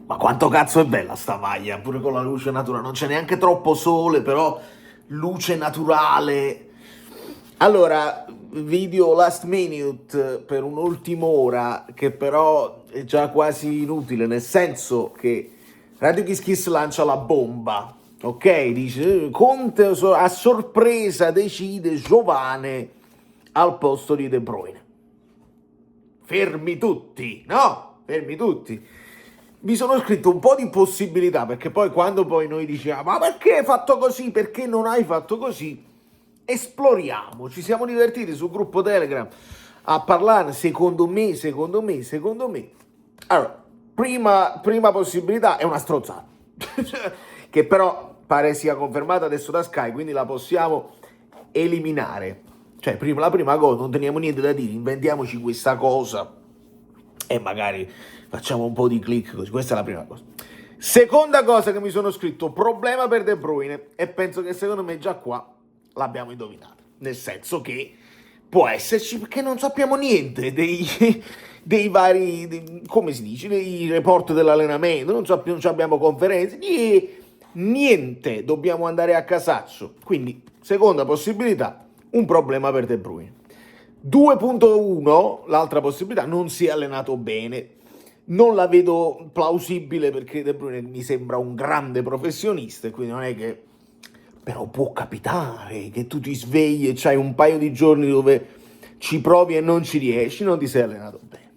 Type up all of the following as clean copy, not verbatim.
Ma quanto cazzo è bella sta maglia, pure con la luce naturale, non c'è neanche troppo sole, però luce naturale. Allora, video last minute per un'ultima ora, che però è già quasi inutile, nel senso che Radio Kiss Kiss lancia la bomba, ok? Dice, Conte a sorpresa decide Giovane al posto di De Bruyne. Fermi tutti, no? Fermi tutti. Mi sono scritto un po' di possibilità, perché poi quando poi noi diciamo ma perché hai fatto così, perché non hai fatto così, esploriamo. Ci siamo divertiti sul gruppo Telegram a parlare secondo me. Allora, prima possibilità è una strozzata, che però pare sia confermata adesso da Sky, quindi la possiamo eliminare. Cioè, la prima cosa, non teniamo niente da dire, inventiamoci questa cosa e magari facciamo un po' di click così. Questa è la prima cosa. Seconda cosa che mi sono scritto, problema per De Bruyne, e penso che secondo me già qua l'abbiamo indovinato, nel senso che può esserci, perché non sappiamo niente dei vari, come si dice, dei report dell'allenamento, non abbiamo conferenze, niente, dobbiamo andare a casaccio. Quindi, seconda possibilità, un problema per De Bruyne. 2.1, l'altra possibilità, non si è allenato bene. Non la vedo plausibile, perché De Bruyne mi sembra un grande professionista, e quindi non è che... Però può capitare che tu ti svegli e c'hai un paio di giorni dove ci provi e non ci riesci, non ti sei allenato bene.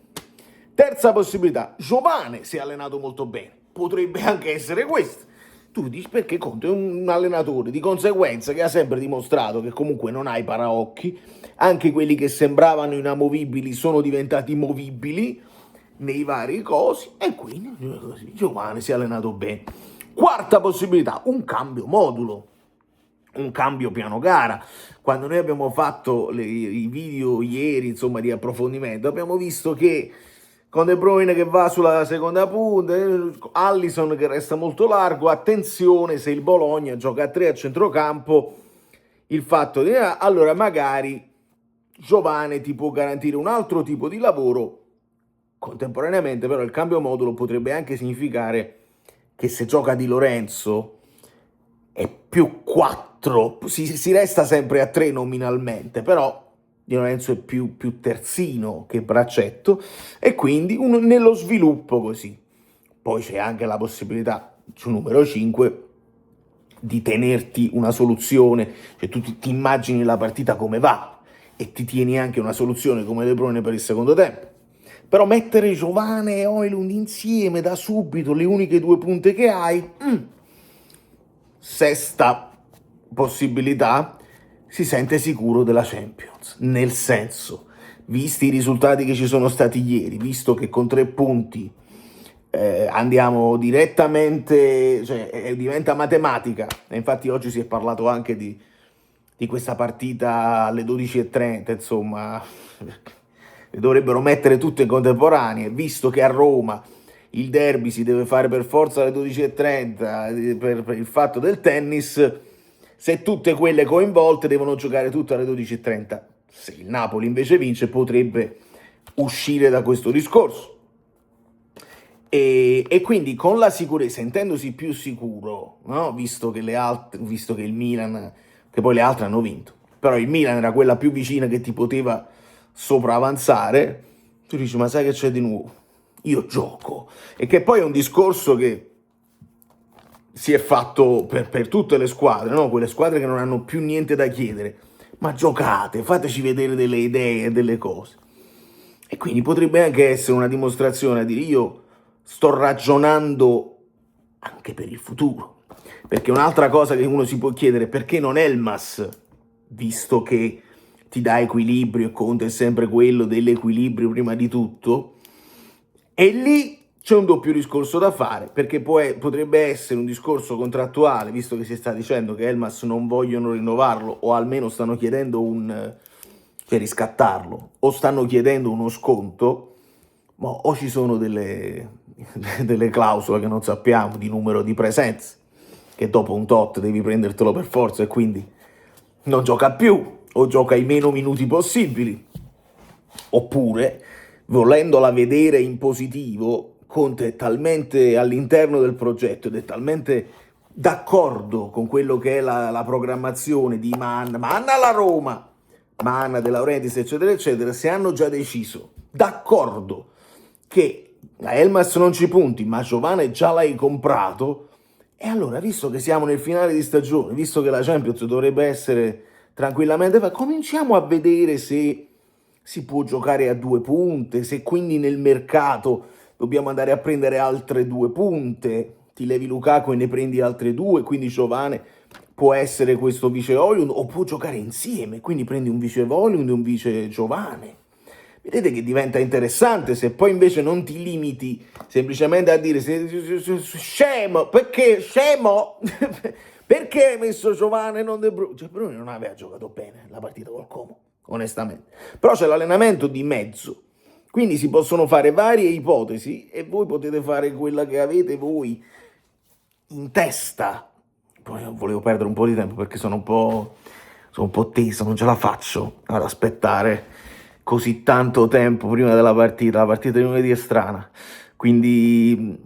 Terza possibilità, Giovane si è allenato molto bene, potrebbe anche essere questo. Tu dici perché Conte è un allenatore di conseguenza che ha sempre dimostrato che comunque non ha i paraocchi, anche quelli che sembravano inamovibili sono diventati movibili nei vari cosi, e quindi così, Giovane si è allenato bene. Quarta possibilità, un cambio modulo, un cambio piano gara. Quando noi abbiamo fatto i video ieri, insomma, di approfondimento, abbiamo visto che con De Bruyne che va sulla seconda punta, Alisson che resta molto largo, attenzione se il Bologna gioca a 3 a centrocampo, il fatto di allora magari Giovane ti può garantire un altro tipo di lavoro. Contemporaneamente però il cambio modulo potrebbe anche significare che se gioca Di Lorenzo è più 4, si resta sempre a 3 nominalmente, però Di Lorenzo è più terzino che braccetto, e quindi nello sviluppo così. Poi c'è anche la possibilità, su numero 5, di tenerti una soluzione, cioè tu ti immagini la partita come va e ti tieni anche una soluzione come De Bruyne per il secondo tempo. Però mettere Giovane e Højlund insieme da subito, le uniche 2 punte che hai, sesta possibilità, si sente sicuro della Champions, nel senso, visti i risultati che ci sono stati ieri, visto che con 3 punti andiamo direttamente, cioè diventa matematica, e infatti oggi si è parlato anche di questa partita alle 12:30, insomma, le dovrebbero mettere tutte in contemporanea, visto che a Roma il derby si deve fare per forza alle 12:30 per il fatto del tennis, se tutte quelle coinvolte devono giocare tutte alle 12:30. Se il Napoli invece vince potrebbe uscire da questo discorso. E quindi con la sicurezza, sentendosi più sicuro, no? visto che il Milan, che poi le altre hanno vinto, però il Milan era quella più vicina che ti poteva sopravanzare, tu dici ma sai che c'è di nuovo? Io gioco. E che poi è un discorso che si è fatto per tutte le squadre, no? Quelle squadre che non hanno più niente da chiedere, ma giocate, fateci vedere delle idee, delle cose. E quindi potrebbe anche essere una dimostrazione a dire io sto ragionando anche per il futuro, perché un'altra cosa che uno si può chiedere è perché non Elmas, visto che ti dà equilibrio e Conte è sempre quello dell'equilibrio prima di tutto, e lì c'è un doppio discorso da fare, perché potrebbe essere un discorso contrattuale, visto che si sta dicendo che Elmas non vogliono rinnovarlo, o almeno stanno chiedendo cioè riscattarlo, o stanno chiedendo uno sconto, ma o ci sono delle clausole che non sappiamo, di numero di presenze, che dopo un tot devi prendertelo per forza e quindi non gioca più, o gioca i meno minuti possibili, oppure, volendola vedere in positivo, Conte è talmente all'interno del progetto ed è talmente d'accordo con quello che è la programmazione di Manna alla Roma, Manna, De Laurentiis, eccetera, eccetera, se hanno già deciso, d'accordo, che la Elmas non ci punti, ma Giovane già l'hai comprato, e allora, visto che siamo nel finale di stagione, visto che la Champions dovrebbe essere tranquillamente, cominciamo a vedere se si può giocare a 2 punte, se quindi nel mercato dobbiamo andare a prendere altre 2 punte, ti levi Lukaku e ne prendi altre 2, quindi Giovane può essere questo vice Højlund, o può giocare insieme, quindi prendi un vice Højlund e un vice Giovane. Vedete che diventa interessante se poi invece non ti limiti semplicemente a dire scemo, perché scemo? Perché hai messo Giovane e non De Bruyne? Cioè, Bruyne non aveva giocato bene la partita col Como, onestamente. Però c'è l'allenamento di mezzo, quindi si possono fare varie ipotesi e voi potete fare quella che avete voi in testa. Poi non volevo perdere un po' di tempo perché sono un po' teso, non ce la faccio ad aspettare così tanto tempo prima della partita. La partita di lunedì è strana, quindi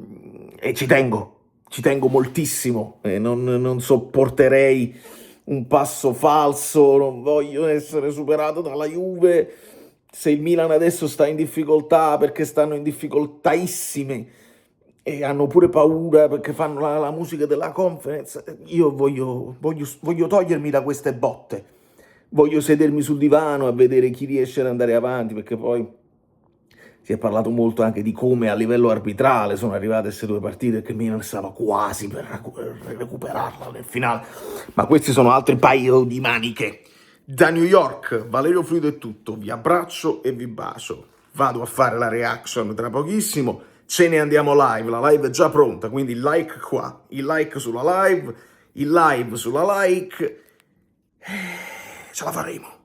ci tengo moltissimo, non sopporterei un passo falso, non voglio essere superato dalla Juve. Se il Milan adesso sta in difficoltà perché stanno in difficoltaissime e hanno pure paura perché fanno la musica della conference, io voglio togliermi da queste botte, voglio sedermi sul divano a vedere chi riesce ad andare avanti, perché poi si è parlato molto anche di come a livello arbitrale sono arrivate queste 2 partite, che Milan stava quasi per recuperarla nel finale, ma questi sono altri paio di maniche. Da New York, Valerio Fluido è tutto, vi abbraccio e vi bacio, vado a fare la reaction tra pochissimo, ce ne andiamo live, la live è già pronta, quindi il like qua, il like sulla live, il live sulla like, ce la faremo.